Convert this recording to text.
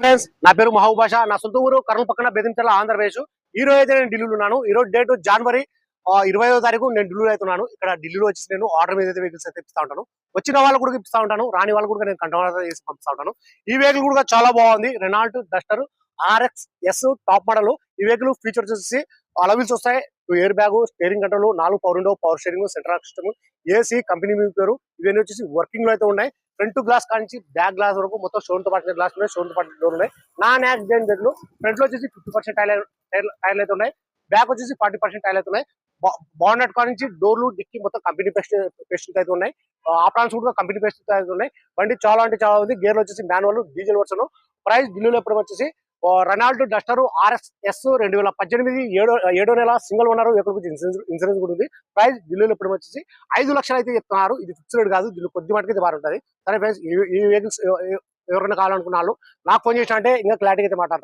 Friends, నా పేరు మహబూబ్ బాషా. నా సొంత ఊరు కర్నూలు పక్కన బెదించర్ల, ఆంధ్రప్రదేశ్. ఈ రోజు అయితే నేను ఢిల్లీలో ఉన్నాను. ఈ రోజు డేట్ జనవరి 20వ తారీఖు. నేను ఢిల్లీలో అవుతున్నాను. ఇక్కడ ఢిల్లీలో వచ్చేసి నేను ఆర్డర్ మీద అయితే వెహికల్స్ అయితే ఇప్పిస్తా ఉంటాను. వచ్చిన వాళ్ళకు కూడా ఇప్పిస్తా ఉంటాను, రాని వాళ్ళు కూడా నేను కంట్రోల్ చేసి పంపిస్తా ఉంటాను. ఈ వెహికల్ కూడా చాలా బాగుంది. Renault Duster RX S top model. ఈ వెహికల్ ఫీచర్స్ వచ్చేసి అలవిల్స్ వస్తాయి, air bag, steering control, 4 power window, power steering, central system, AC company పేరు. ఇవన్నీ వచ్చేసి వర్కింగ్ లో అయితే ఉన్నాయి. ఫ్రంట్ గ్లాస్ కానించి బ్యాక్ గ్లాస్ వరకు మొత్తం స్టోన్ తో పాటు గ్లాస్ ఉన్నాయి, స్టోన్ తో పాటు డోర్ ఉన్నాయి. నాన్ యాక్సిడెంట్ బెడ్లు. ఫ్రంట్ లో వచ్చేసి 50% టైర్లు అయితే ఉన్నాయి. బ్యాక్ వచ్చేసి 40% టైర్లు అయితే ఉన్నాయి. బానెట్ కానించి డోర్లు, డిక్కి మొత్తం కంపెనీ పేస్ట్ అయితే ఉన్నాయి. ఆప్రాన్స్ కూడా కంపెనీ పేస్ట్ అయితే ఉన్నాయి. బండి చాలా అంటే చాలా ఉంది. గేర్లు వచ్చేసి మాన్యువల్, డీజిల్ వర్షన్. ప్రైస్ ఢిల్లీలో ఎప్పుడు వచ్చేసి రెనాల్ట్ డస్టర్ RX S 2018 ఏడో నెల సింగిల్ ఓనర్. ఇన్సూరెన్స్ కూడా ఉంది. ప్రైస్ ఢిల్లీలో ఎప్పుడు వచ్చేసి 5 లక్షలు అయితే చెప్తున్నారు. ఇది ఫిక్స్డ్ కాదు, దీనిలో కొద్ది మటుకు బాగుంటుంది. సరే ఫ్రెండ్స్, ఈ వెహికల్స్ ఎవరైనా కావాలనుకున్న వాళ్ళు నాకు ఫోన్ చేసినా అంటే ఇంకా క్లారిటీ అయితే మాట్లాడతారు.